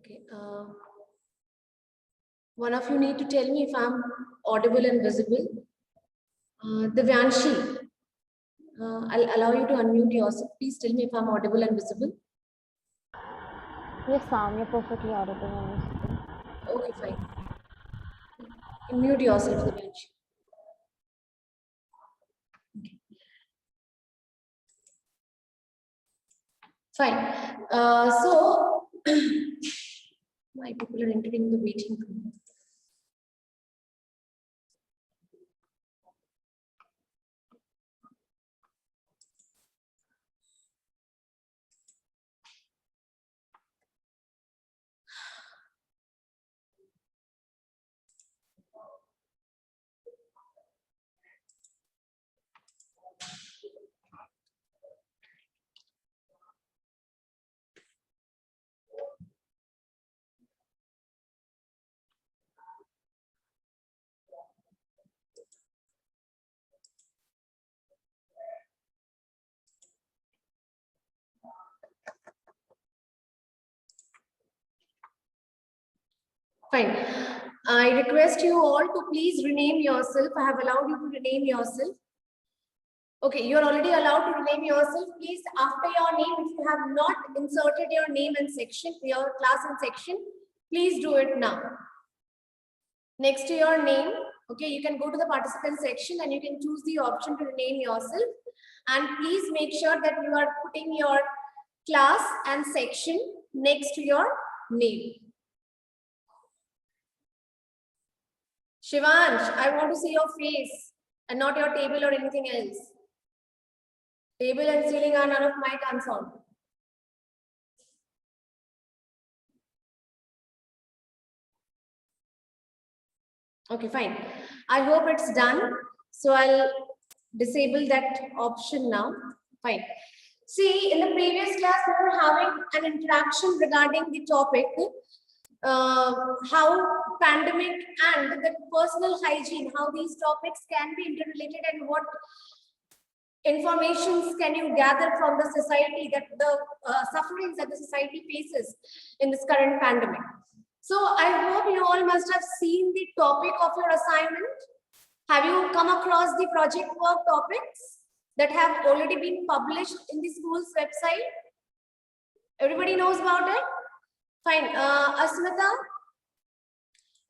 Okay. One of you need to tell me if I'm audible and visible. Divyanshi, I'll allow you to unmute yourself. Please tell me if I'm audible and visible. Yes, ma'am, you're perfectly audible and visible. Okay, fine. Unmute yourself, Divyanshi. Okay. Fine. So, my people are entering the waiting room. Fine. I request you all to please rename yourself. I have allowed you to rename yourself. Okay, you're already allowed to rename yourself. Please, after your name, if you have not inserted your name and section, your class and section, please do it now. Next to your name, okay, you can go to the participant section and you can choose the option to rename yourself. And please make sure that you are putting your class and section next to your name. Shivansh, I want to see your face and not your table or anything else. Table and ceiling are none of my concern. Okay, fine. I hope it's done. So I'll disable that option now. Fine. See, in the previous class, we were having an interaction regarding the topic, how pandemic and the personal hygiene, how these topics can be interrelated and what informations can you gather from the society, that the sufferings that the society faces in this current pandemic. So I hope you all must have seen the topic of your assignment. Have you come across the project work topics that have already been published in the school's website? Everybody knows about it? Fine. Asmita,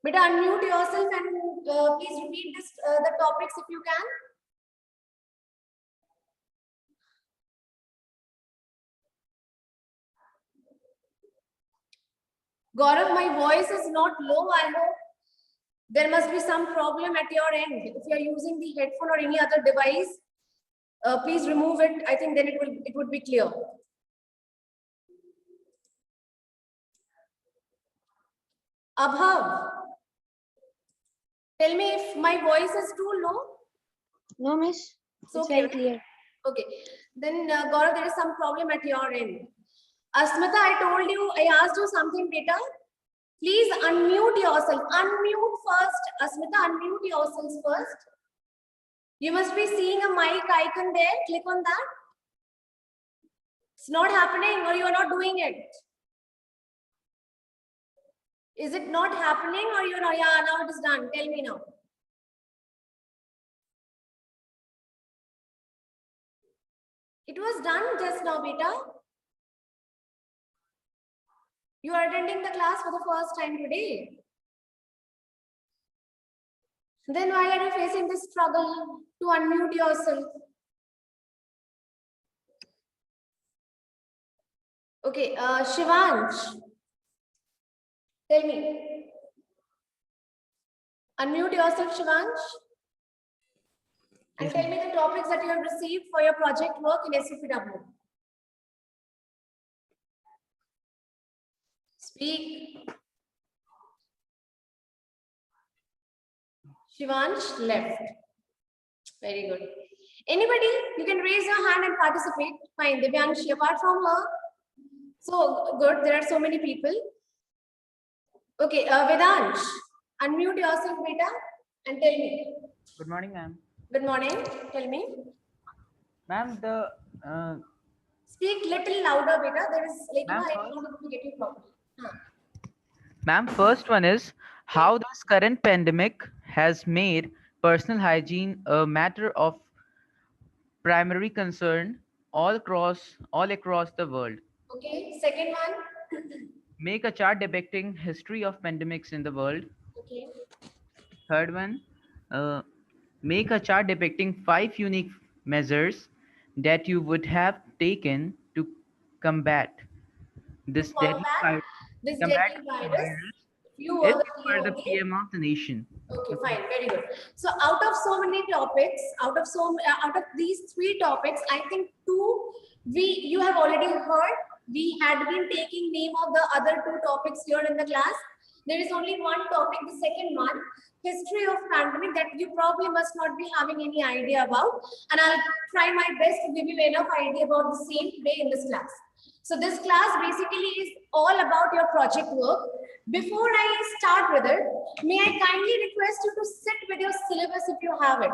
beta, unmute yourself and please repeat this, the topics if you can. Gaurav, my voice is not low. I hope there must be some problem at your end. If you are using the headphone or any other device, please remove it. I think then it would be clear. Abhav, tell me if my voice is too low. No, miss. It's It's okay, very clear. Okay. Then, Gaurav, there is some problem at your end. Asmita, I told you, I asked you something, beta. Please unmute yourself. Unmute first. Asmita, unmute yourselves first. You must be seeing a mic icon there. Click on that. It's not happening or you are not doing it. Is it not happening or you know? Yeah, now it is done. Tell me now. It was done just now, beta. You are attending the class for the first time today. Then why are you facing this struggle to unmute yourself? Okay, Shivansh, tell me. Unmute yourself, Shivansh. And tell me the topics that you have received for your project work in SCPW. Speak. Shivansh left. Very good. Anybody, you can raise your hand and participate. Fine, Divyanshi, apart from her. So good, there are so many people. Okay, Vedansh, unmute yourself, beta, and tell me. Good morning, ma'am. Good morning. Tell me. Ma'am, the Speak little louder, beta. There is like ma'am, I'm not able to get you properly. Ma'am, first one is how this current pandemic has made personal hygiene a matter of primary concern all across the world. Okay. Second one. Make a chart depicting history of pandemics in the world. Okay. Third one, uh, make a chart depicting 5 unique measures that you would have taken to combat To this deadly combat virus. this Combat deadly this virus, virus you if were the you were the PMO. PM of the nation. Okay, fine, very good. So out of so many topics, out of these three topics, I think two you have already heard. We had been taking name of the other two topics here in the class. There is only one topic, the second one, history of pandemic, that you probably must not be having any idea about, and I'll try my best to give you enough idea about the same today in this class. So this class basically is all about your project work. Before I start with it, may I kindly request you to sit with your syllabus if you have it.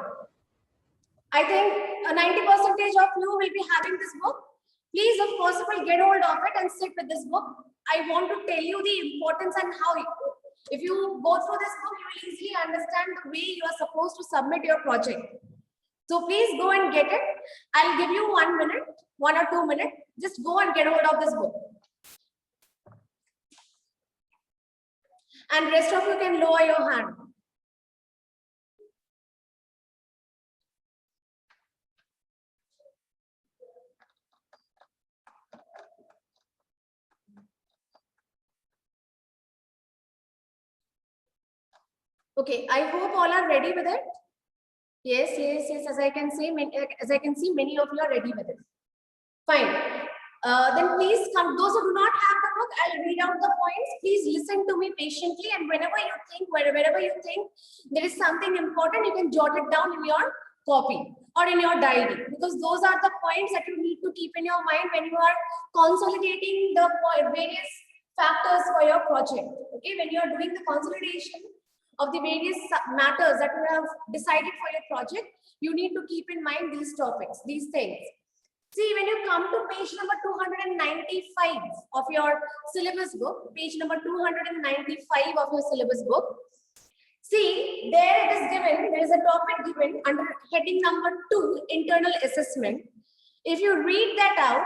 I think 90% of you will be having this book. Please, if possible, get hold of it and sit with this book. I want to tell you the importance and how if you go through this book, you will easily understand the way you are supposed to submit your project. So please go and get it. I'll give you 1 minute, 1 or 2 minutes. Just go and get hold of this book. And rest of you can lower your hand. Okay, I hope all are ready with it. Yes, yes, yes. As I can see, many of you are ready with it. Fine. Then please come. Those who do not have the book, I'll read out the points. Please listen to me patiently, and wherever you think there is something important, you can jot it down in your copy or in your diary, because those are the points that you need to keep in your mind when you are consolidating the various factors for your project. Okay, when you are doing the consolidation of the various matters that you have decided for your project, you need to keep in mind these topics, these things. See, when you come to page number 295 of your syllabus book, page number 295 of your syllabus book, see, there it is given, there is a topic given under heading number 2, internal assessment. If you read that out,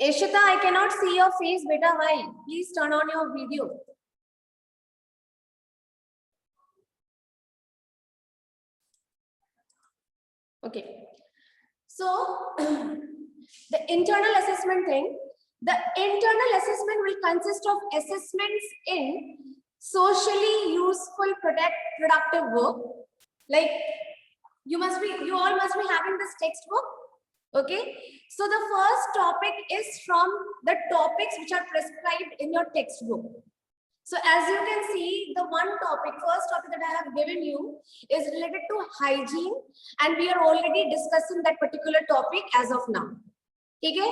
Ishita, I cannot see your face, beta, why? Please turn on your video. Okay. So, the internal assessment thing, the internal assessment will consist of assessments in socially useful productive work. Like you all must be having this textbook. Okay, so the first topic is from the topics which are prescribed in your textbook. So as you can see, the first topic that I have given you is related to hygiene, and we are already discussing that particular topic as of now. Okay.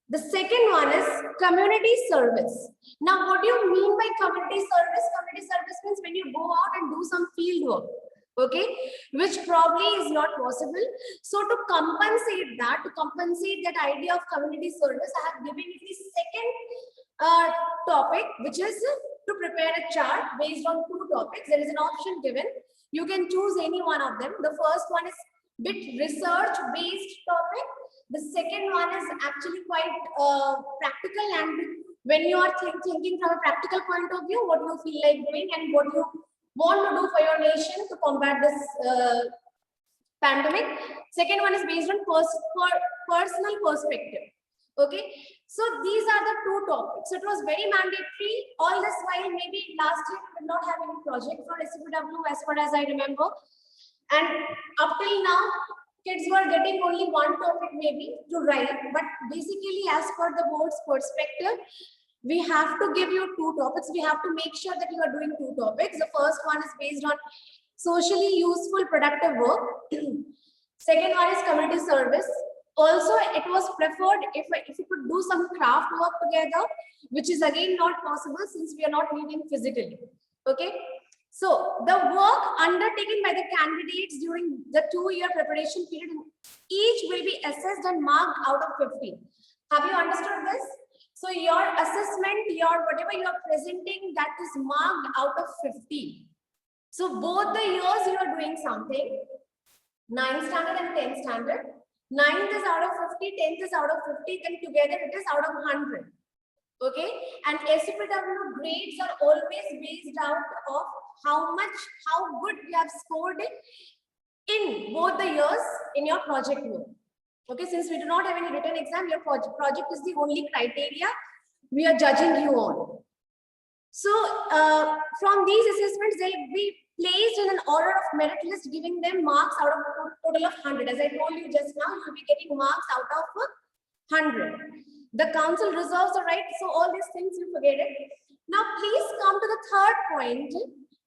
The second one is community service. Now, what do you mean by community service? Community service means when you go out and do some field work. Okay, which probably is not possible. So to compensate that idea of community service, I have given you the second topic, which is to prepare a chart based on 2 topics. There is an option given. You can choose any one of them. The first one is bit research based topic. The second one is actually quite practical, and when you are thinking from a practical point of view, what you feel like doing and what you want to do for your nation to combat this pandemic. Second one is based on personal perspective. Okay, so these are the 2 topics. So it was very mandatory. All this while, maybe last year we did not have any project for SCPW as far as I remember, and up till now kids were getting only 1 topic maybe to write. But basically, as per the board's perspective, we have to give you 2 topics. We have to make sure that you are doing 2 topics. The first one is based on socially useful productive work. Second one is community service. Also, it was preferred if you could do some craft work together, which is again not possible since we are not meeting physically. Okay. So the work undertaken by the candidates during the 2-year preparation period, each will be assessed and marked out of 50. Have you understood this? So your assessment, your whatever you are presenting, that is marked out of 50. So both the years you are doing something, 9th standard and 10th standard. 9th is out of 50, 10th is out of 50, then together it is out of 100. Okay, and SPW grades are always based out of how good you have scored in both the years in your project work. Okay, since we do not have any written exam, your project is the only criteria we are judging you on. So from these assessments, they'll be placed in an order of merit list, giving them marks out of a total of 100. As I told you just now, you'll be getting marks out of 100. The council reserves the right, so all these things you forget it. Now please come to the third point.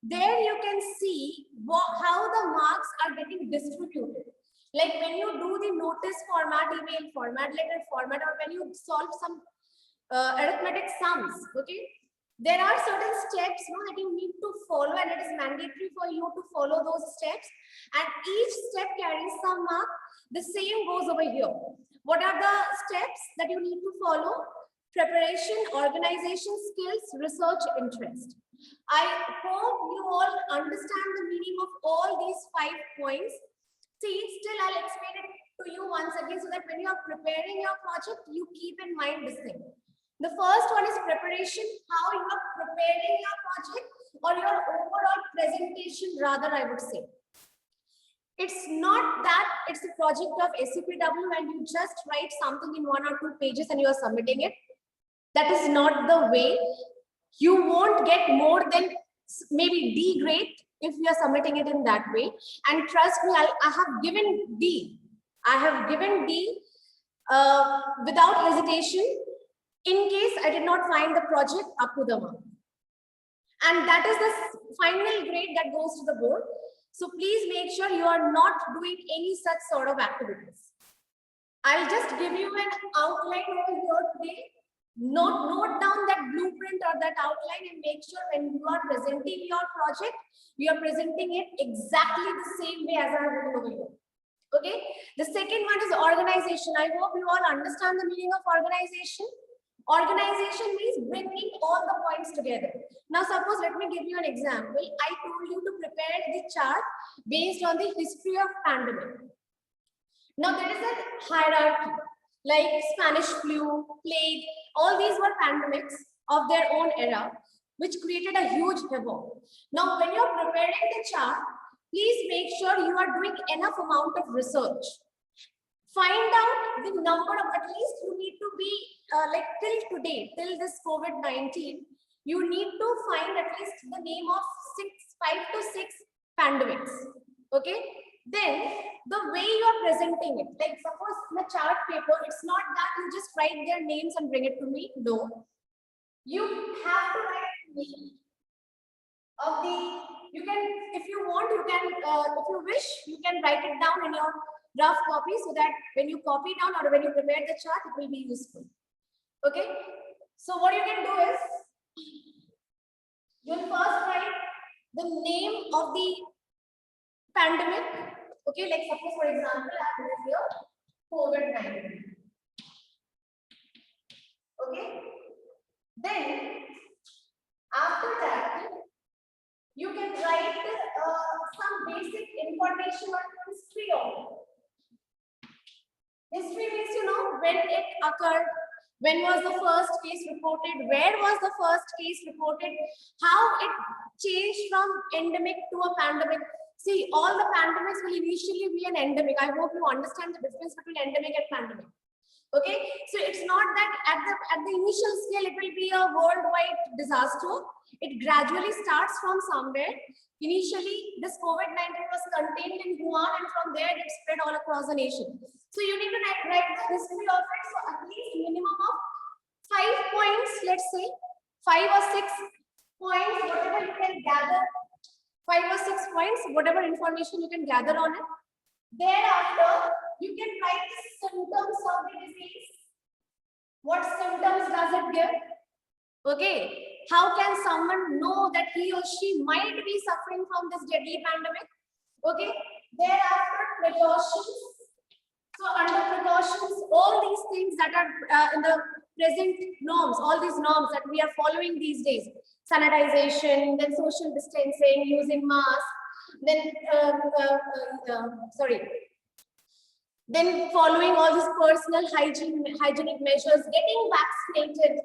There you can see how the marks are getting distributed. Like when you do the notice format, email format, letter format, or when you solve some arithmetic sums, okay? There are certain steps that you need to follow, and it is mandatory for you to follow those steps. And each step carries some mark. The same goes over here. What are the steps that you need to follow? Preparation, organization skills, research interest. I hope you all understand the meaning of all these 5 points. See, still I'll explain it to you once again so that when you are preparing your project, you keep in mind this thing. The first one is preparation, how you are preparing your project or your overall presentation, rather, I would say. It's not that it's a project of SCPW and you just write something in 1 or 2 pages and you are submitting it. That is not the way. You won't get more than maybe D grade if you are submitting it in that way. And trust me, I have given D. I have given D without hesitation in case I did not find the project up to the mark. And that is the final grade that goes to the board. So please make sure you are not doing any such sort of activities. I'll just give you an outline over here today. Note down that blueprint or that outline and make sure when you are presenting your project, you are presenting it exactly the same way as I have written over here. Okay. The second one is organization. I hope you all understand the meaning of organization. Organization means bringing all the points together. Now, suppose let me give you an example. I told you to prepare the chart based on the history of pandemic. Now, there is a hierarchy like Spanish flu, plague, all these were pandemics of their own era, which created a huge havoc. Now, when you're preparing the chart, please make sure you are doing enough amount of research. Find out the number of, at least you need to be like till today, till this COVID-19, you need to find at least the name of 5 to 6 pandemics. Okay. Then the way you are presenting it, like suppose in a chart paper, it's not that you just write their names and bring it to me. No. You have to write the name of the, you can, if you want, you can, if you wish, you can write it down in your rough copy so that when you copy down or when you prepare the chart, it will be useful. Okay. So what you can do is, you'll first write the name of the pandemic. Okay, like suppose for example, I have here COVID-19. Okay. Then after that, you can write some basic information on history of it. History means, you know, when it occurred, when was the first case reported, where was the first case reported, how it changed from endemic to a pandemic. See, all the pandemics will initially be an endemic. I hope you understand the difference between endemic and pandemic. Okay, so it's not that at the initial scale it will be a worldwide disaster. It gradually starts from somewhere. Initially, this COVID-19 was contained in Wuhan, and from there it spread all across the nation. So you need to write the history of it. So at least minimum of 5 points, let's say 5 or 6 points, whatever you can gather. 5 or 6 points, whatever information you can gather on it. Thereafter, you can write the symptoms of the disease. What symptoms does it give? Okay. How can someone know that he or she might be suffering from this deadly pandemic? Okay. Thereafter, precautions. So under precautions, all these things that are in the present norms, all these norms that we are following these days, sanitization, then social distancing, using masks, then then following all these personal hygienic measures, getting vaccinated,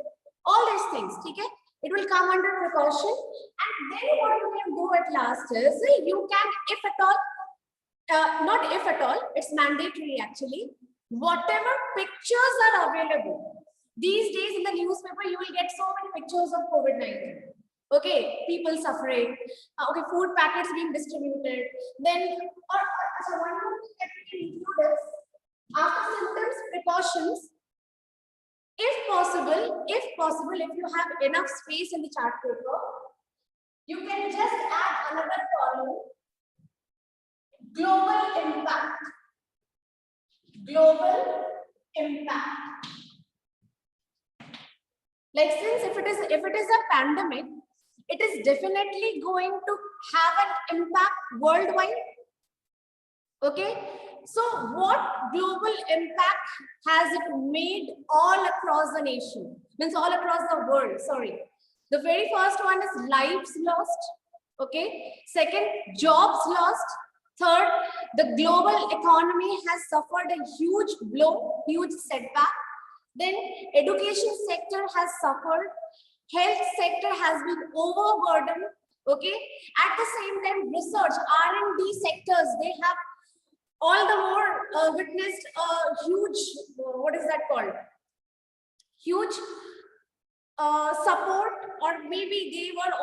all these things, okay? It will come under precaution. And then what you can do at last is, you can, if at all, not if at all, it's mandatory actually, whatever pictures are available. These days in the newspaper, you will get so many pictures of COVID-19. Okay, people suffering, okay, food packets being distributed. Then, so one more thing that we can include is, after symptoms, precautions. If possible, if you have enough space in the chart paper, you can just add another column, global impact. Global impact. Like, since if it is a pandemic, it is definitely going to have an impact worldwide. Okay, so what global impact has it made all across the nation? Means all across the world, sorry. The very first one is lives lost. Okay, second, jobs lost. Third, the global economy has suffered a huge blow, huge setback. Then education sector has suffered. Health sector has been overburdened. Okay, at the same time, research, R&D sectors, they have all the more witnessed a huge, what is that called? Huge support, or maybe they were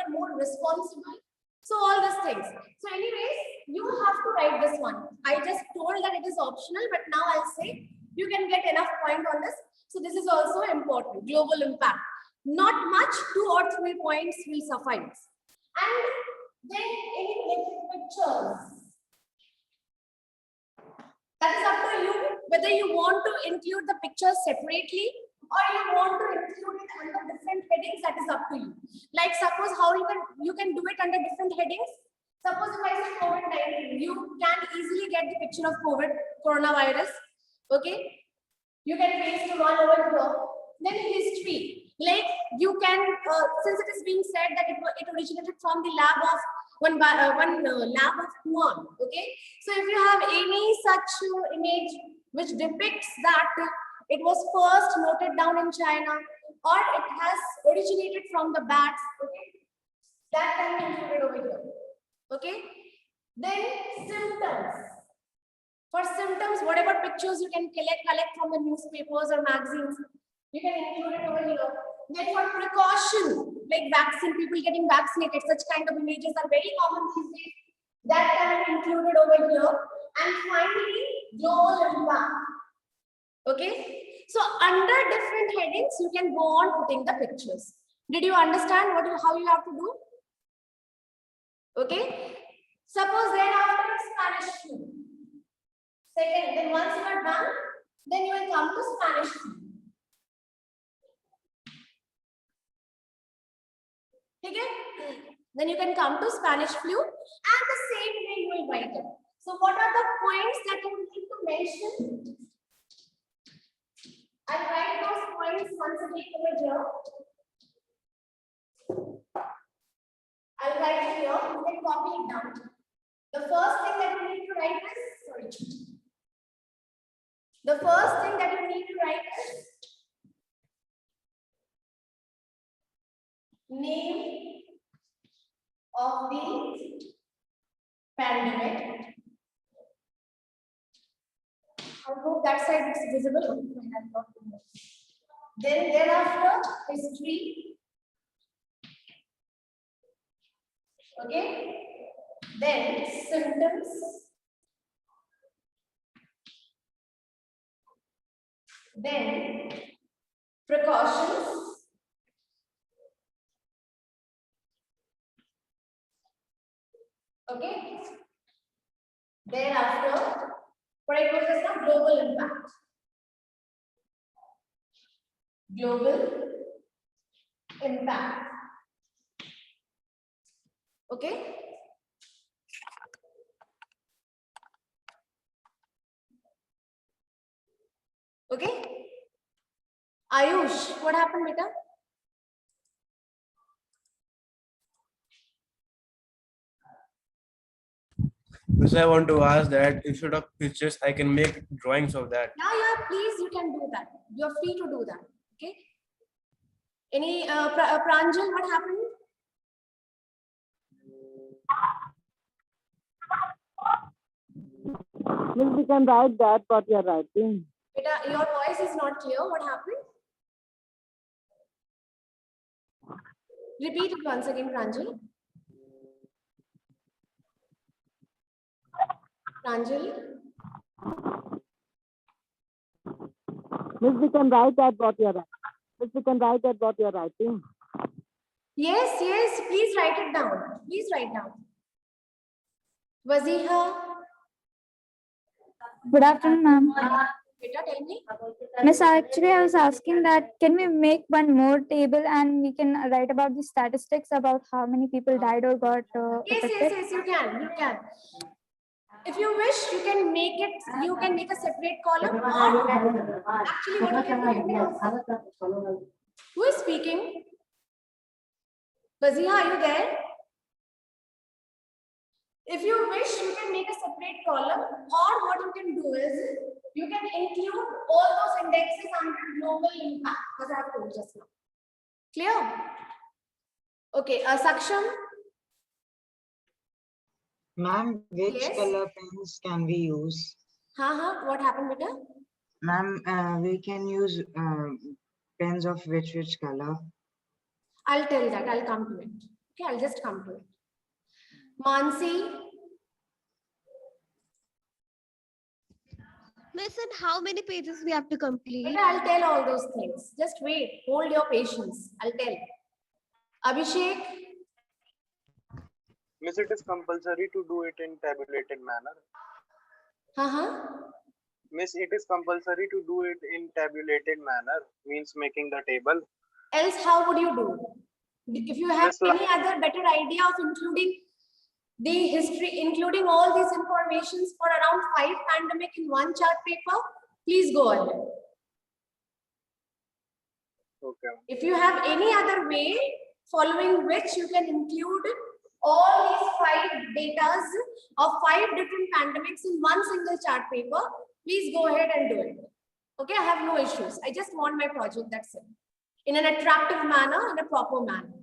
more responsible. So all these things. So anyways, you have to write this one. I just told that it is optional, but now I'll say you can get enough point on this. So this is also important, global impact. Not much, 2 or 3 points will suffice. And then any pictures. That is up to you, whether you want to include the pictures separately or you want to include it under different headings. That is up to you. Like, suppose how you can do it under different headings. Suppose if I say COVID-19, you can easily get the picture of coronavirus. Okay, you can paste one over here. Then history, like you can, since it is being said that it originated from the lab of one lab of Wuhan. Okay, so if you have any such image which depicts that it was first noted down in China, or it has originated from the bats, okay, that can be included over here. Okay, then symptoms. For symptoms, whatever pictures you can collect from the newspapers or magazines, you can include it over here. Then for precaution, like vaccine, people getting vaccinated, such kind of images are very common these days. That can be included over here. And finally, global impact. Okay, so under different headings, you can go on putting the pictures. Did you understand how you have to do? Okay, suppose then after Spanish flu. Second, then once you are done, then you will come to Spanish flu. Okay? Then you can come to Spanish flu, and the same way you will write it. So what are the points that you need to mention? I'll write those points once again over here. I'll write it here. You can copy it down. The first thing that you need to write is, the first thing that you need to write is name of the pandemic. I hope that side is visible. Then thereafter, history. Okay. Then symptoms. Then precautions. Okay. Thereafter, what I put is the global impact. Global impact. Okay. Okay. Ayush, what happened, beta? Miss, I want to ask that instead of pictures, I can make drawings of that. Yeah, please, you can do that. You're free to do that. Okay. Any Pranjal, what happened? Miss, we can write that what you're writing. Beta, your voice is not clear. What happened? Repeat it once again, Pranjal. Pranjal. Miss, we can write that what you're writing. Miss, we can write that what you're writing. Yes, please write it down. Please write down. Waziha. Good afternoon, ma'am. Beta, tell me. Miss, actually, I was asking that can we make one more table and we can write about the statistics about how many people died or got affected? You can. If you wish, you can make a separate column, or actually what you can do. Who is speaking? Waziha, are you there? If you wish, you can make a separate column, or what you can do is you can include all those indexes under global impact, as I have told just now. Clear? Okay, Saksham. Ma'am, which Yes. color pens can we use? What happened, beta? Ma'am, we can use pens of which color? I'll tell that. I'll come to it. Okay, I'll just come to it. Mansi. Miss, and how many pages we have to complete? Beta, I'll tell all those things. Just wait. Hold your patience. I'll tell. Abhishek. Miss, it is compulsory to do it in tabulated manner. Miss, it is compulsory to do it in tabulated manner, means making the table. Else, how would you do? If you have Just like- any other better idea of including the history, including all these informations for around 5 pandemic in one chart paper, please go ahead. Okay. If you have any other way following which you can include all these 5 datas of 5 different pandemics in one single chart paper, please go ahead and do it. Okay, I have no issues. I just want my project, that's it. In an attractive manner, in a proper manner.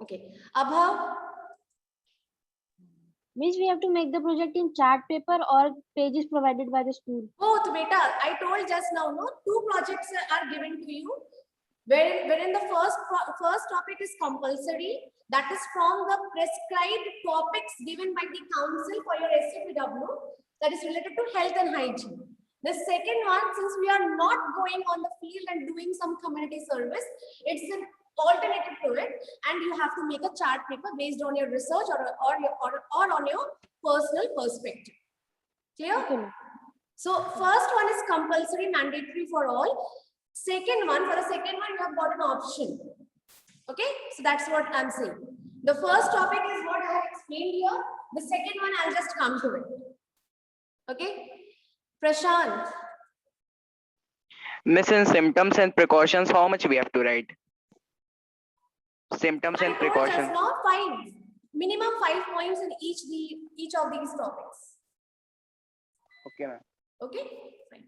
Okay, Abha. Miss, we have to make the project in chart paper or pages provided by the school. Both, beta. I told just now, no, 2 projects are given to you, wherein the first topic is compulsory. That is from the prescribed topics given by the council for your SCPW, that is related to health and hygiene. The second one, since we are not going on the field and doing some community service, it's an alternative to it, and you have to make a chart paper based on your research or on your personal perspective. Clear? Okay. So first one is compulsory, mandatory for all. Second one, for the second one, you have got an option. Okay, so that's what I'm saying. The first topic is what I have explained here. The second one, I'll just come to it. Okay, Prashant. Miss, in symptoms and precautions, how much we have to write? Symptoms and I told precautions. just now 5. Minimum 5 points in each of these topics. Okay, ma'am. Okay, fine.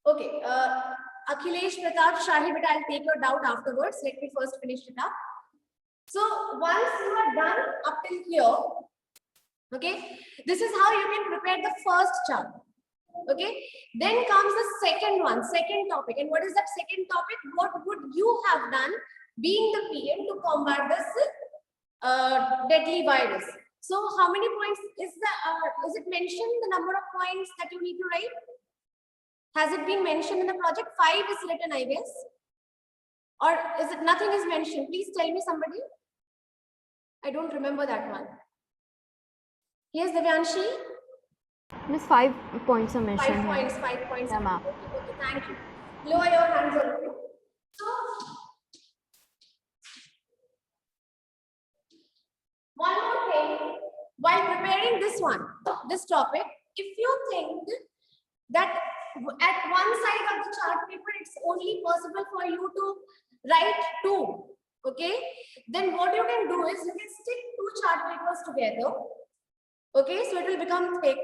Okay, Akhilesh, Pratap, Shahid, but I'll take your doubt afterwards. Let me first finish it up. So once you are done up till here, okay, this is how you can prepare the first chart. Okay, then comes the second topic. And what is that second topic? What would you have done being the PM to combat this deadly virus? So how many points is it mentioned, the number of points that you need to write? Has it been mentioned in the project? 5 is written, I guess. Or is it nothing is mentioned? Please tell me somebody. I don't remember that one. Yes, Devyanshi. Miss, 5 points are mentioned. 5 points, 5 points. Yeah, ma'am. Okay, thank you. Lower your hands a little. So, one more thing, while preparing this topic, if you think that at one side of the chart paper, it's only possible for you to write 2. Okay, then what you can do is you can stick 2 chart papers together. Okay, so it will become thick.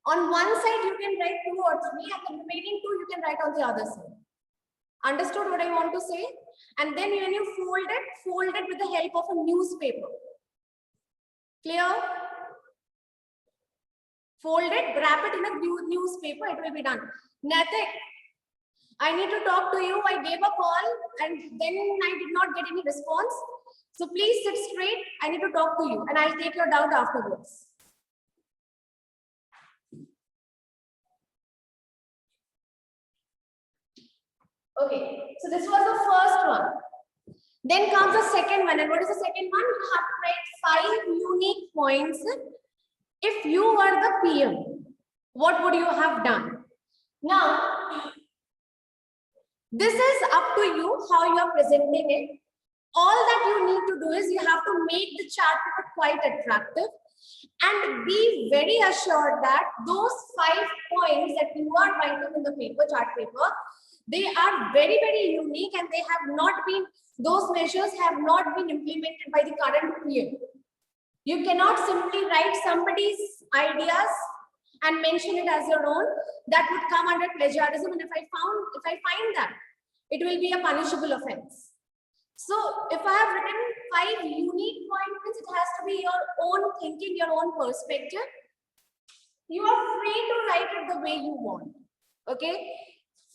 On one side, you can write 2 or 3, and the remaining 2 you can write on the other side. Understood what I want to say? And then when you fold it with the help of a newspaper. Clear? Fold it, wrap it in a newspaper, it will be done. Natik, I need to talk to you. I gave a call and then I did not get any response. So please sit straight. I need to talk to you and I'll take your doubt afterwards. Okay, so this was the first one. Then comes the second one. And what is the second one? You have to write 5 unique points. If you were the PM, what would you have done? Now, this is up to you how you are presenting it. All that you need to do is you have to make the chart paper quite attractive and be very assured that those 5 points that you are writing in the paper, chart paper, they are very, very unique and they have not been, those measures have not been implemented by the current PM. You cannot simply write somebody's ideas and mention it as your own. That would come under plagiarism, and if I find that, it will be a punishable offense. So if I have written 5 unique points, it has to be your own thinking, your own perspective. You are free to write it the way you want. Okay?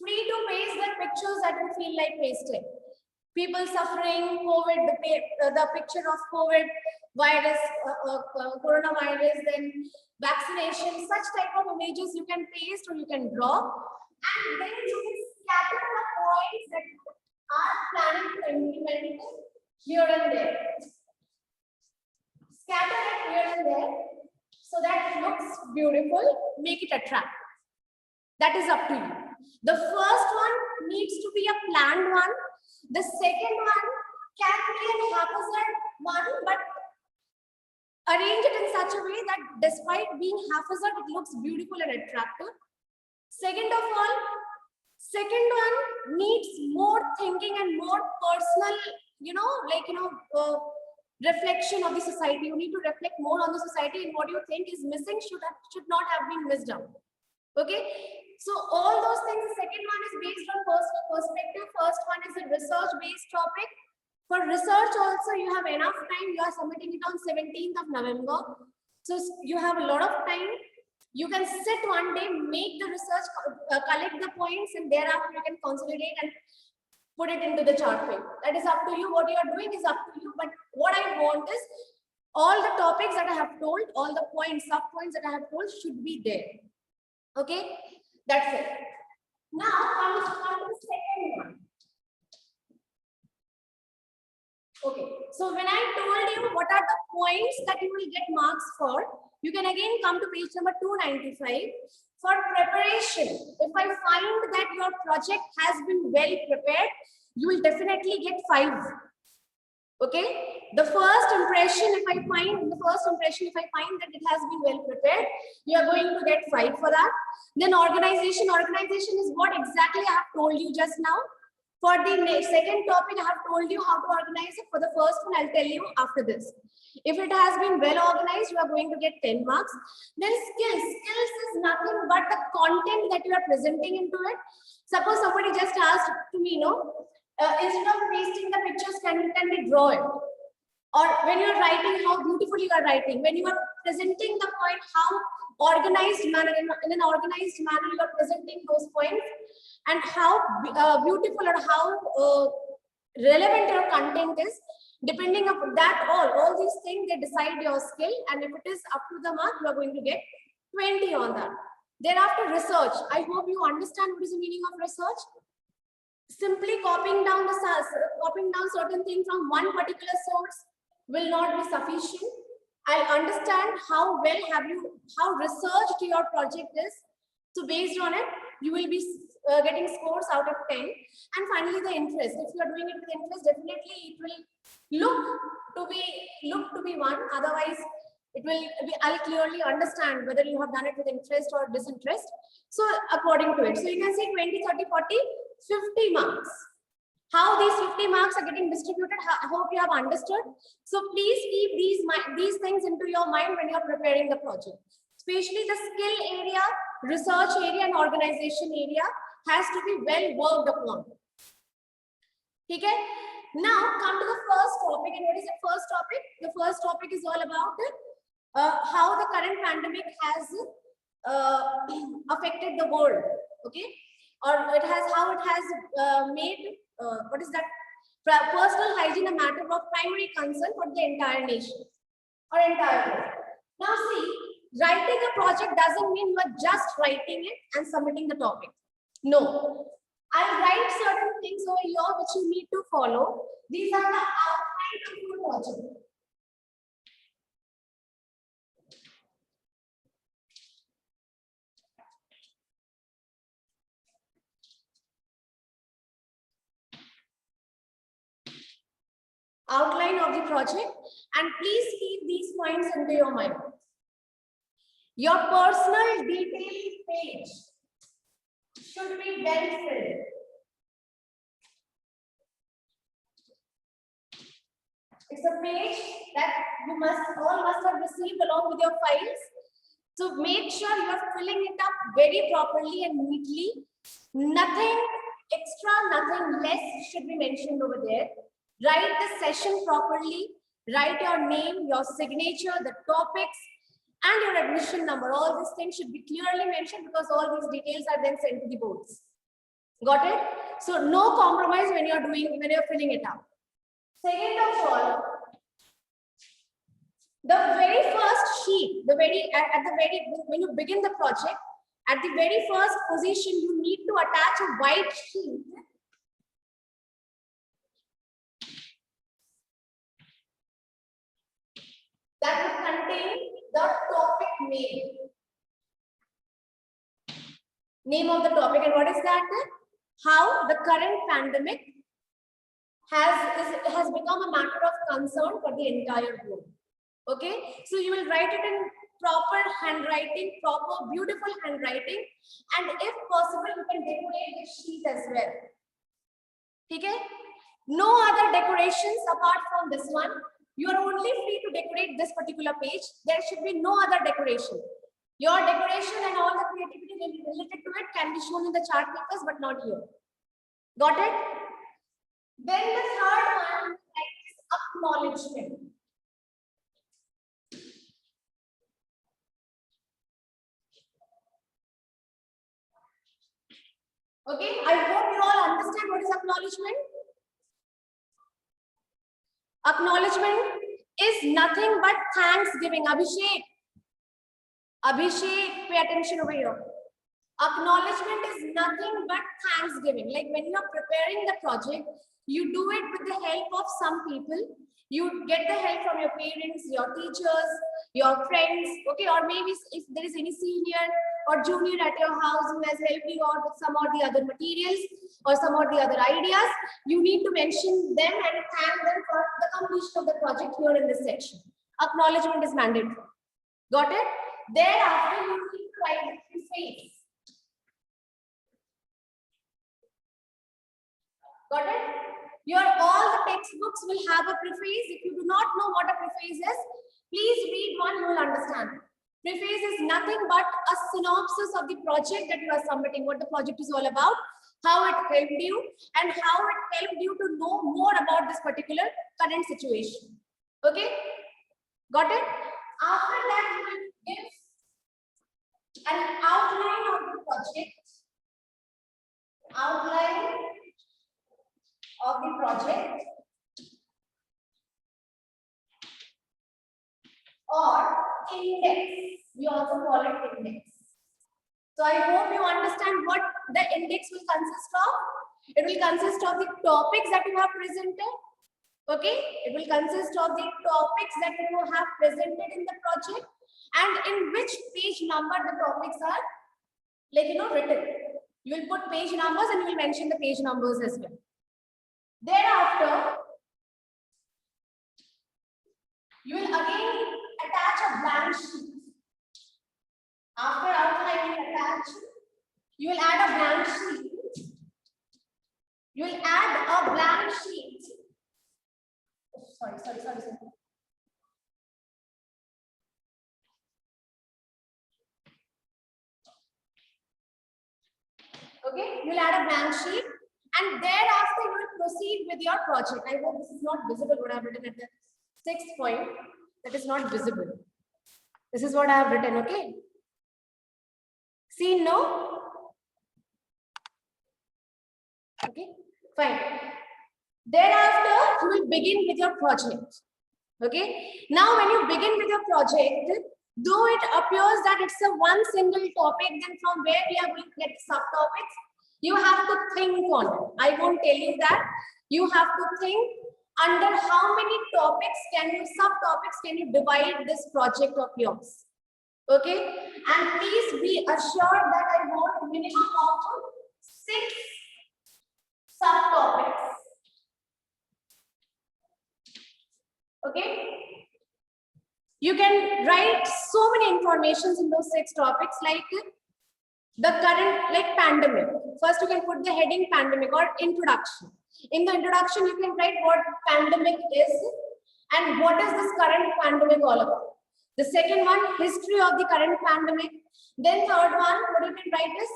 Free to paste the pictures that you feel like pasting. People suffering, COVID, the picture of COVID virus, coronavirus, then vaccination, such type of images you can paste or you can draw. And then you can scatter the points that you are planning to implement here and there. Scatter it here and there so that it looks beautiful, make it attractive. That is up to you. The first one needs to be a planned one. The second one can be a haphazard one, but arrange it in such a way that despite being haphazard, it looks beautiful and attractive. Second of all, second one needs more thinking and more personal, reflection of the society. You need to reflect more on the society and what you think is missing should not have been missed out. Okay. So all those things, the second one is based on personal perspective. First one is a research-based topic. For research also, you have enough time. You are submitting it on 17th of November. So you have a lot of time. You can sit one day, make the research, collect the points, and thereafter you can consolidate and put it into the chart paper. That is up to you. What you are doing is up to you. But what I want is all the topics that I have told, all the points, sub-points that I have told should be there. Okay, that's it. Now comes on to the second one. Okay, so when I told you what are the points that you will get marks for, you can again come to page number 295. For preparation, if I find that your project has been well prepared, you will definitely get 5. Okay, the first impression, if I find that it has been well prepared, you are going to get 5 for that. Then organization is what exactly I have told you just now. For the second topic, I have told you how to organize it. For the first one, I'll tell you after this. If it has been well organized, you are going to get 10 marks. Then skills is nothing but the content that you are presenting into it. Suppose somebody just asked to me, instead of pasting the pictures, can we draw it? Or when you are writing, how beautiful you are writing. When you are presenting the point, how organized manner, in an organized manner, you are presenting those points, and how beautiful or how relevant your content is. Depending on that, all these things, they decide your skill. And if it is up to the mark, you are going to get 20 on that. Thereafter, research. I hope you understand what is the meaning of research. Simply copying down certain things from one particular source will not be sufficient. I'll understand how researched your project is. So based on it, you will be getting scores out of 10. And finally, the interest. If you are doing it with interest, definitely it will look to be 1. Otherwise, I'll clearly understand whether you have done it with interest or disinterest. So according to it, so you can see 20, 30, 40, 50 marks. How these 50 marks are getting distributed, I hope you have understood. So please keep these things into your mind when you're preparing the project. Especially the skill area, research area and organization area has to be well worked upon. Okay? Now come to the first topic. And what is the first topic? The first topic is all about how the current pandemic has affected the world. Okay? Or how it has made what is that? Personal hygiene a matter of primary concern for the entire nation or entire world. Now see, writing a project doesn't mean you are just writing it and submitting the topic. No. I'll write certain things over here which you need to follow. These are the outlines of your project. Outline of the project, and please keep these points into your mind. Your personal detail page should be well filled. It's a page that you all must have received along with your files. So make sure you are filling it up very properly and neatly. Nothing extra, nothing less should be mentioned over there. Write the session properly. Write your name, your signature, the topics, and your admission number. All these things should be clearly mentioned because all these details are then sent to the boards. Got it? So no compromise when you're filling it up. Second of all, the very first sheet, when you begin the project, at the very first position, you need to attach a white sheet that will contain the topic name of the topic. And what is that? How the current pandemic has become a matter of concern for the entire world. Okay, so you will write it in proper handwriting, proper beautiful handwriting, and if possible you can decorate the sheet as well. Okay, no other decorations apart from this one. You are only free to decorate this particular page. There should be no other decoration. Your decoration and all the creativity related to it can be shown in the chart papers, but not here. Got it? Then the third one is acknowledgement. Okay, I hope you all understand what is acknowledgement. Acknowledgement is nothing but thanksgiving. Abhishek, pay attention over here. Acknowledgement is nothing but thanksgiving. Like when you are preparing the project, you do it with the help of some people. You get the help from your parents, your teachers, your friends, okay, or maybe if there is any senior or junior at your house who has helped you out with some or the other materials or some or the other ideas, you need to mention them and thank them for the completion of the project here in this section. Acknowledgement is mandatory. Got it? Thereafter, you need to write the preface. Got it? All the textbooks will have a preface. If you do not know what a preface is, please read one, you will understand. Preface is nothing but a synopsis of the project that you are submitting, what the project is all about, how it helped you, and how it helped you to know more about this particular current situation. Okay? Got it? After that, you will give an outline of the project. Outline of the project, or index. We also call it index. So I hope you understand what the index will consist of. It will consist of the topics that you have presented. Okay, it will consist of the topics that you have presented in the project, and in which page number the topics are, written. You will put page numbers and you will mention the page numbers as well. Thereafter, you will again attach a blank sheet. After outlining attach, you will add a blank sheet. You will add a blank sheet. Oh, sorry. Okay, you will add a blank sheet and thereafter you will proceed with your project. I hope this is not visible what I have written at the 6th point. That is not visible. This is what I have written, okay? See, no? Okay, fine. Thereafter, you will begin with your project. Okay, now when you begin with your project, though it appears that it's a one single topic, then from where we are going to get subtopics, you have to think on it. I won't tell you that. You have to think under how many subtopics can you divide this project of yours. Okay, and please be assured that I want minimum of 6 subtopics. Okay, you can write so many informations in those 6 topics, like the current, like pandemic. First, you can put the heading pandemic or introduction. In the introduction, you can write what pandemic is and what is this current pandemic all about. The second one, history of the current pandemic. Then third one, what you can write is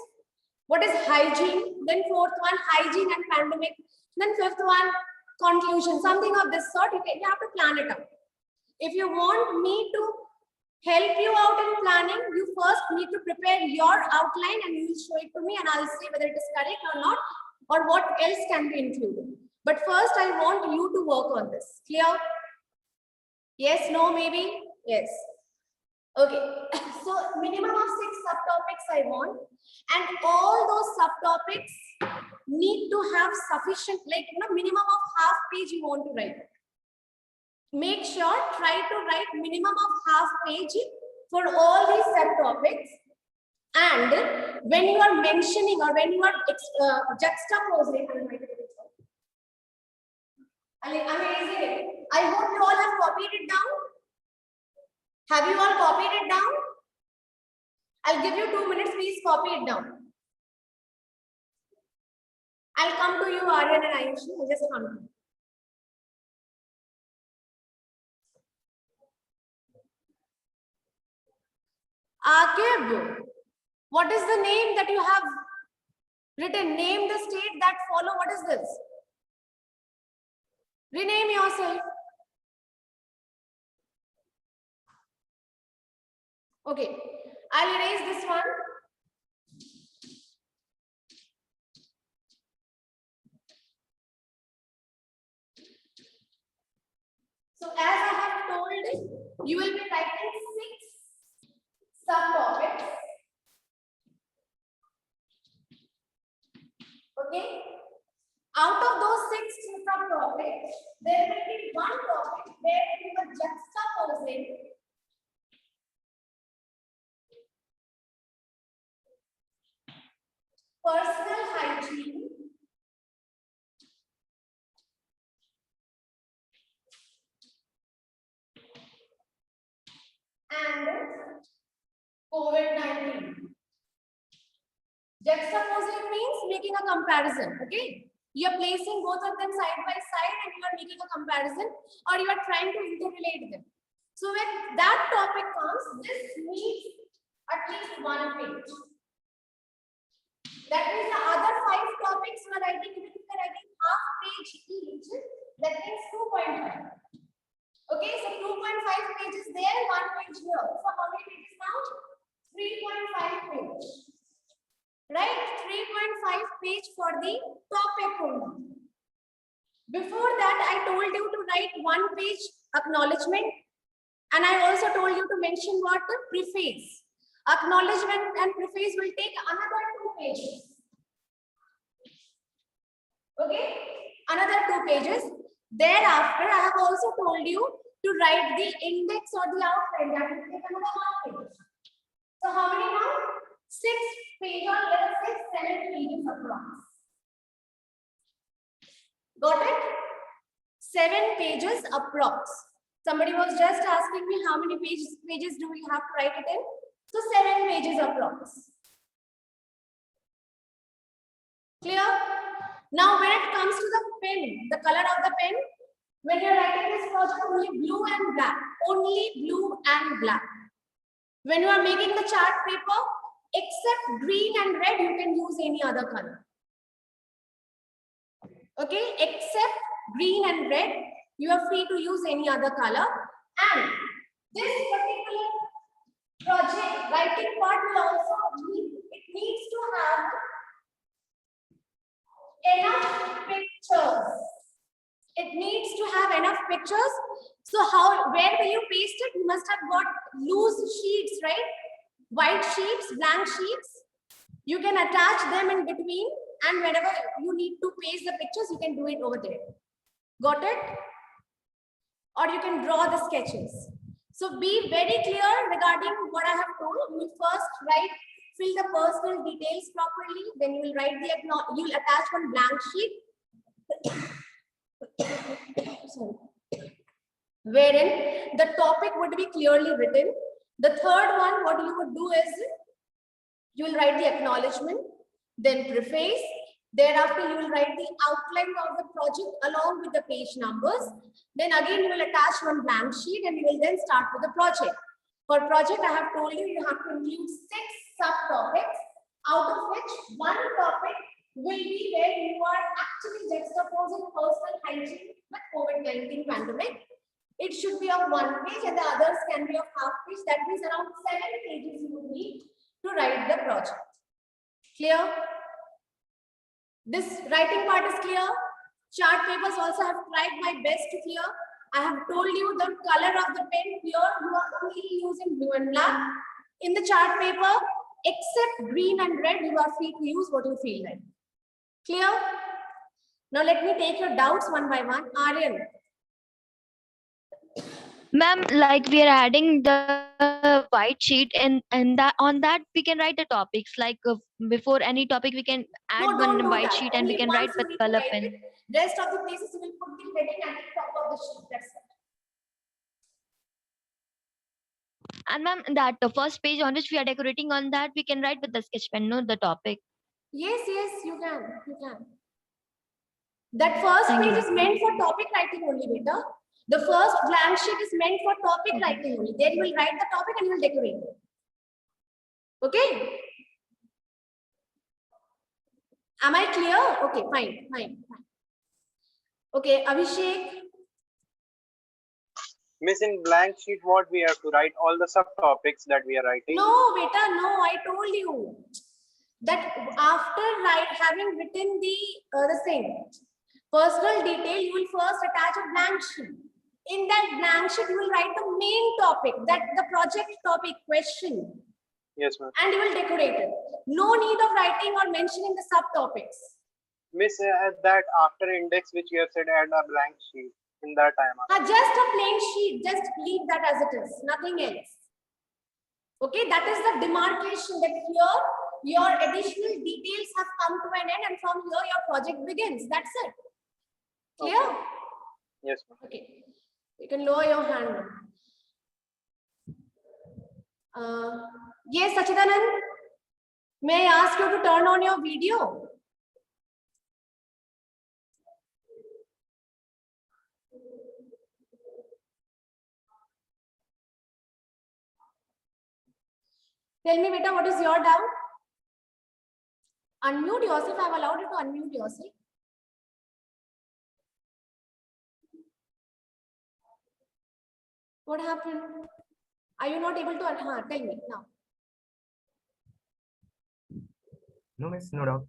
what is hygiene. Then fourth one, hygiene and pandemic. Then fifth one, conclusion, something of this sort. You have to plan it out. If you want me to help you out in planning, you first need to prepare your outline and you will show it to me and I'll see whether it is correct or not or what else can be included. But first I want you to work on this. Clear? Yes, no, maybe? Yes. Okay. So minimum of 6 subtopics I want, and all those subtopics need to have sufficient, like, minimum of half page you want to write. Make sure, try to write minimum of half page for all these subtopics. And when you are mentioning or when you are juxtaposing, I'm erasing it. I hope you all have copied it down. Have you all copied it down? I'll give you 2 minutes, please copy it down. I'll come to you, Aryan and Ayushi. I'll just come to you. Akib, what is the name that you have written? Name the state that follow. What is this? Rename yourself. Okay, I'll erase this one. So as I have told, you will be writing 6 subtopics. Okay. Out of those 6 subtopics, there will be one topic where you are juxtaposing personal hygiene and COVID-19. Juxtaposing means making a comparison, okay? You are placing both of them side by side and you are making a comparison, or you are trying to interrelate them. So when that topic comes, this needs at least 1 page. That means the other 5 topics you are writing, even if you are writing half page each, that means 2.5. Okay, so 2.5 pages there, 1 page here. So how many pages now? 3.5 page. Right? 3.5 page for the topic only. Before that, I told you to write 1 page acknowledgement, and I also told you to mention what? Preface. Acknowledgement and preface will take another 2 pages. Okay, another 2 pages. Thereafter, I have also told you to write the index or the outline. That will take another 1 page. So how many now? 6 pages, or let us say 7 pages across. Got it? 7 pages approx. Somebody was just asking me how many pages do we have to write it in? So 7 pages approx. Clear? Now when it comes to the pen, the color of the pen, when you're writing this project, only blue and black. Only blue and black. When you are making the chart paper, except green and red, you can use any other color. Okay, except green and red, you are free to use any other color. And this particular project writing part will also needs to have enough pictures. It needs to have enough pictures. So where will you paste it? You must have got loose sheets, right? White sheets, blank sheets. You can attach them in between, and whenever you need to paste the pictures, you can do it over there. Got it? Or you can draw the sketches. So be very clear regarding what I have told. You will first fill the personal details properly. Then you will write you will attach one blank sheet. Sorry. Wherein the topic would be clearly written. The third one, what you would do is you will write the acknowledgement, then preface. Thereafter, you will write the outline of the project along with the page numbers. Then again, you will attach one blank sheet and you will then start with the project. For project, I have told you, you have to include 6 subtopics, out of which one topic will be where you are actually juxtaposing personal hygiene with COVID-19 pandemic. It should be of 1 page and the others can be of half page. That means around 7 pages you would need to write the project. Clear? This writing part is clear. Chart papers also have tried my best to clear. I have told you the color of the pen here. You are only using blue and black. In the chart paper, except green and red, you are free to use what you feel like. Clear? Now let me take your doubts one by one. Aryan. Ma'am, like we are adding the white sheet and that on that we can write the topics, like before any topic we can add No, don't one do white that. sheet and we Only can once write you with need to color write pen. it. Rest of the places you will put the heading at the top of the sheet. That's it. And ma'am, that the first page on which we are decorating, on that we can write with the sketch pen, no, the topic. Yes, you can. You can. That first Thank you, page is meant for topic writing only, beta. The first blank sheet is meant for topic Okay. writing only. There you will write the topic and you will decorate it. Okay? Am I clear? Okay, fine. Okay, Abhishek. Miss, in blank sheet, what we have to write? All the subtopics that we are writing. No, beta, no, I told you that after having written the same personal detail, you will first attach a blank sheet. In that blank sheet, you will write the main topic, that the project topic question. Yes, ma'am. And you will decorate it. No need of writing or mentioning the subtopics. Miss, at that after index which you have said, add a blank sheet. In that time. Just a plain sheet, just leave that as it is, nothing else. Okay, that is the demarcation that here your additional details have come to an end and from here your project begins. That's it. Clear? Okay. Yes, ma'am. Okay, you can lower your hand. Yes, Sachidanand, may I ask you to turn on your video? Tell me, beta, what is your doubt? Unmute yourself. I have allowed you to unmute yourself. What happened? Are you not able to? Tell me now. No, miss, no doubt.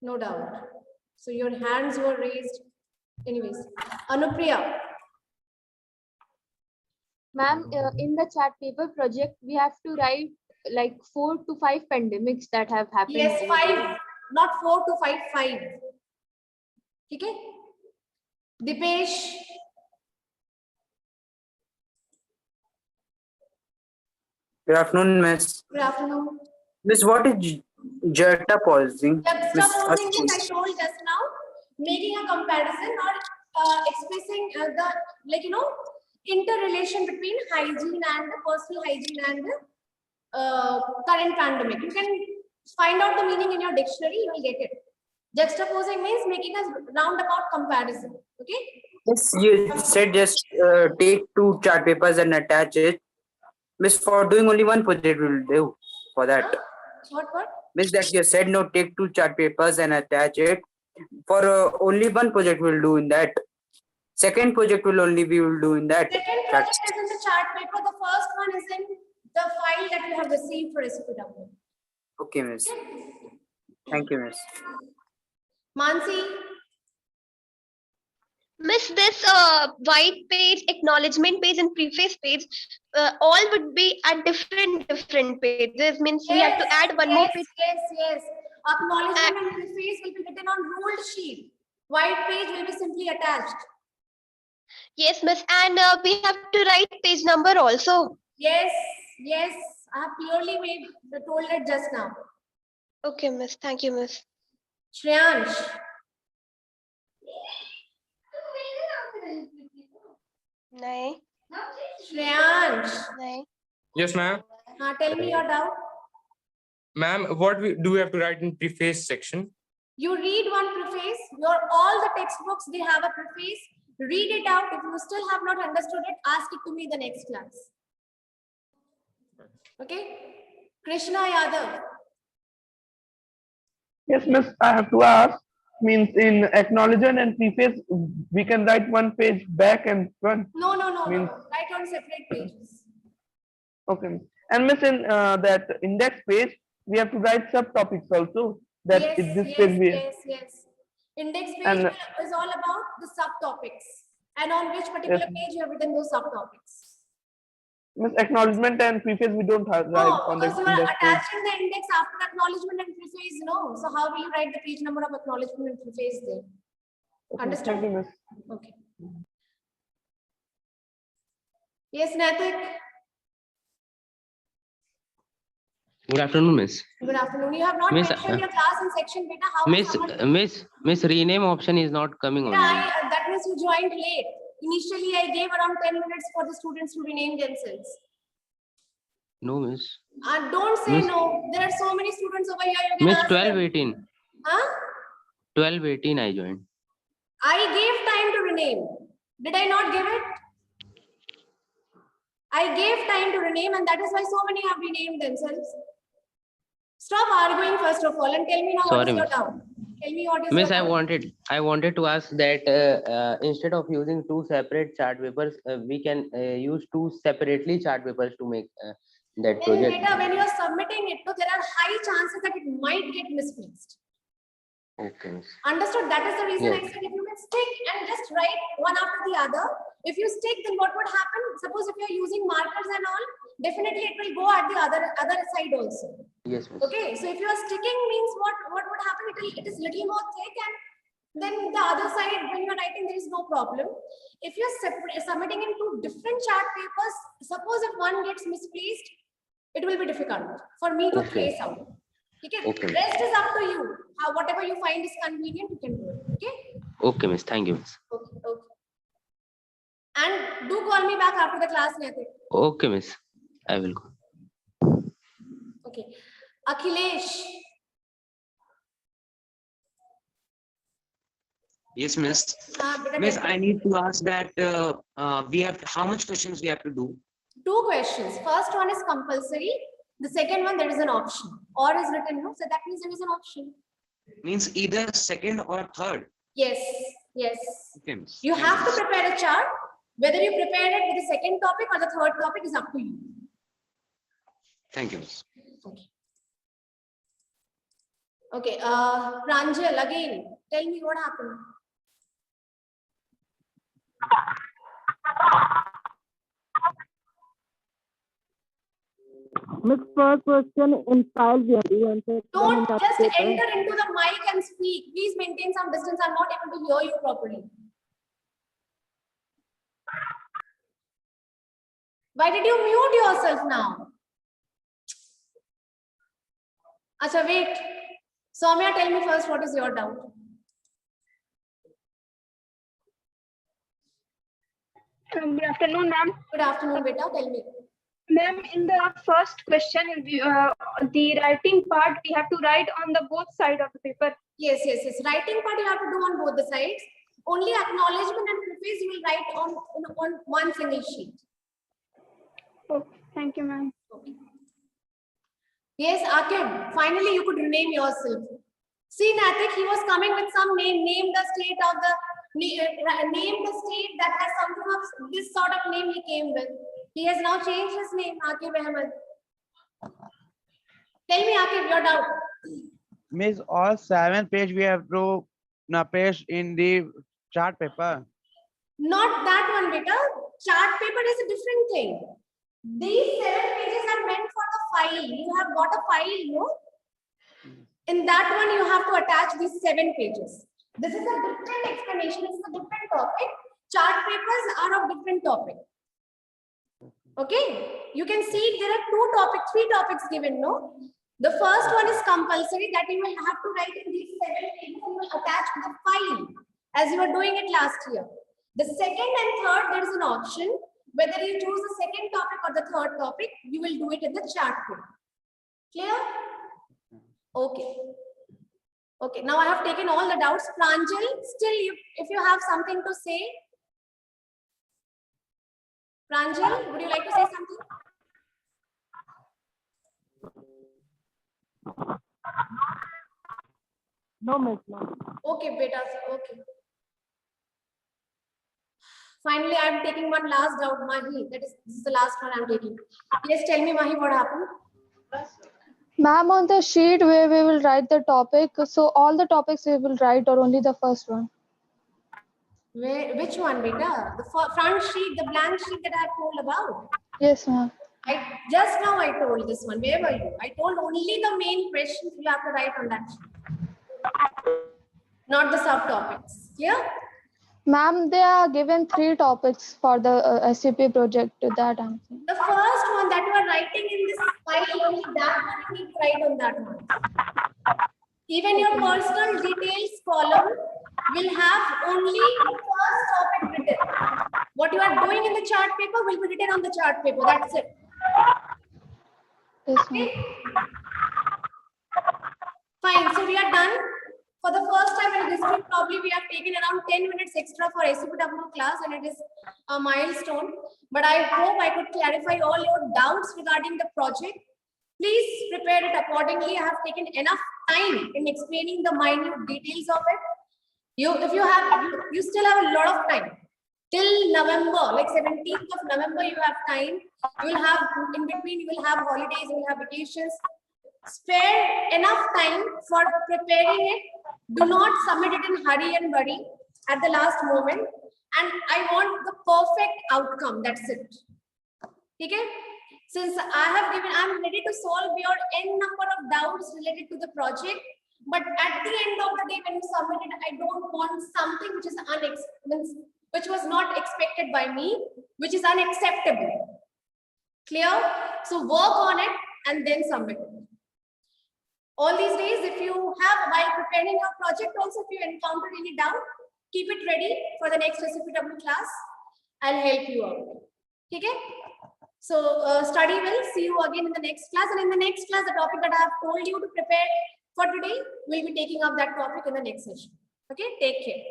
No doubt. So your hands were raised. Anyways, Anupriya. Ma'am, in the chart paper project, we have to write like 4 to 5 pandemics that have happened. Yes, 5, not 4 to 5, 5. Okay? Dipesh. Good afternoon, miss. Good afternoon. Miss, what is juxtaposing? Juxtaposing is, I told just now, making a comparison or expressing interrelation between hygiene and personal hygiene and current pandemic. You can find out the meaning in your dictionary, you will get it. Juxtaposing means making a roundabout comparison. Okay. Yes, you said just take two chart papers and attach it. Miss, for doing only one project will do for that. What? Miss, that you said no, take two chart papers and attach it. For only one project will do in that. Second project will only we will do in that. Second project is in the chart paper. The first one is in the file that you have received for SPW. Okay, Miss. Thank you, Miss. Mansi. Miss, this white page, acknowledgement page, and preface page, all would be at different pages. Means we have to add one more page. Yes. Acknowledgement and preface will be written on ruled sheet. White page will be simply attached. Yes, Miss, and we have to write page number also. Yes. I have clearly told it just now. Okay, Miss. Thank you, Miss. Shreyansh. Nahin. Shreyansh. Nahin. Yes, ma'am. Tell me your doubt. Ma'am, what do we have to write in preface section? You read one preface. All the textbooks, they have a preface. Read it out. If you still have not understood it, ask it to me in the next class. Okay? Krishna Yadav. Yes, Miss, I have to ask. Means in acknowledgement and preface, we can write one page back and front. No. Means, Write on separate pages. okay. And Miss, in that index page, we have to write subtopics also. That Yes. Index page is all about the subtopics and on which particular page you have written those subtopics. Miss, acknowledgement and preface we don't have write on the because you are index page. attaching the index after acknowledgement and preface, no. So how will you write the page number of acknowledgement and preface there? Okay, Understand? thank you, Miss. Okay. Yes, Natik. Good afternoon, Miss. Good afternoon. You have not Miss, mentioned your class and section, beta. How will someone- Miss, rename option is not coming on. That means you joined late. Initially, I gave around 10 minutes for the students to rename themselves. No, Miss. Don't say Miss- no. There are so many students over here. You can Miss, ask 12:18. them. Huh? 12:18 I joined. I gave time to rename. Did I not give it? I gave time to rename, and that is why so many have renamed themselves. Stop arguing first of all and tell me now what Sorry, is your Miss. doubt. Tell me what is Miss, your I doubt. wanted to ask that instead of using two separate chart papers, we can use two separately chart papers to make that Then project. beta, when you are submitting it, there are high chances that it might get misplaced. Okay, Miss. Understood? That is the reason I Yes. said if you can stick and just write one after the other. If you stick, then what would happen? Suppose if you are using markers and all, definitely it will go at the other side also. Yes, Miss. Okay, so if you are sticking means what would happen? It is little more thick, and then the other side when you are writing there is no problem. If you are submitting in two different chart papers, suppose if one gets misplaced, it will be difficult for me to Okay. trace out. Okay? Okay. Rest is up to you. Whatever you find is convenient, you can do it. Okay? Okay, Miss. Thank you, Miss. Okay. And do call me back after the class, Natik. Okay, Miss. I will go. Okay. Akhilesh. Yes, Miss. Beta, Miss, tell me. I need to ask that we have how much questions we have to do? Two questions. First one is compulsory. The second one, there is an option. Or is written, no? So that means there is an option. Means either second or third. Yes. Okay, Miss. You Thank have to Miss. prepare a chart. Whether you prepare it with the second topic or the third topic is up to you. Thank you, Miss. Okay. Pranjal, again, tell me what happened. Miss, first question in file we have to answer. Don't just enter into the mic and speak. Please maintain some distance. I'm not able to hear you properly. Why did you mute yourself now? Acha, wait. Soumya, tell me first what is your doubt? Good afternoon, ma'am. Good afternoon, beta. Tell me. Ma'am, in the first question, the writing part, we have to write on the both side of the paper. Yes. Writing part you have to do on both the sides. Only acknowledgement and preface you will write on one single sheet. Oh, thank you, ma'am. Okay. Yes, Akib, finally you could rename yourself. See, Natik, he was coming with some name. Name the state that has something of this sort of name he came with. He has now changed his name, Akib Ahmed. Tell me, Akib, your doubt. Miss, all 7 pages we have to paste in the chart paper. Not that one, beta. Chart paper is a different thing. These 7 pages are meant for the file. You have got a file, no? In that one, you have to attach these 7 pages. This is a different explanation. This is a different topic. Chart papers are of different topic. Okay, you can see there are 3 topics given, no? The first one is compulsory, that you will have to write in these 7 pages and you will attach the file as you were doing it last year. The second and third, there is an option. Whether you choose the second topic or the third topic, you will do it in the chart paper. Clear? Okay. Okay, now I have taken all the doubts. Pranjal, still if you have something to say. Pranjal, would you like to say something? No, miss. No. Okay, beta. Okay. Finally, I am taking one last doubt, Mahi. This is the last one I am taking. Yes, tell me, Mahi, what happened? Ma'am, on the sheet where we will write the topic, so all the topics we will write or only the first one? Which one, beta? The front sheet, the blank sheet that I have told about? Yes, ma'am. Just now I told this one. Where were you? I told only the main questions you have to write on that sheet. Not the subtopics. Clear? Ma'am, they are given 3 topics for the SCP project that I'm saying. The first one that you are writing in this file, only that one you need to write on that one. Even your personal details column will have only the first topic written. What you are doing in the chart paper will be written on the chart paper. That's it. Yes, okay. Fine. So we are done. For the first time in history, probably we have taken around 10 minutes extra for SCPW class, and it is a milestone. But I hope I could clarify all your doubts regarding the project. Please prepare it accordingly. I have taken enough time in explaining the minute details of it. You still have a lot of time. Till November, like 17th of November, you have time. You will have, in between, you will have holidays, you will have vacations. Spare enough time for preparing it. Do not submit it in hurry and worry at the last moment. And I want the perfect outcome. That's it. Okay? Since I'm ready to solve your n number of doubts related to the project. But at the end of the day, when you submit it, I don't want something which is which was not expected by me, which is unacceptable. Clear? So work on it and then submit it. All these days, if you have, while preparing your project also, if you encounter any doubt, keep it ready for the next SCPW class. I'll help you out. Okay? So study well. See you again in the next class. And in the next class, the topic that I have told you to prepare for today, we'll be taking up that topic in the next session. Okay? Take care.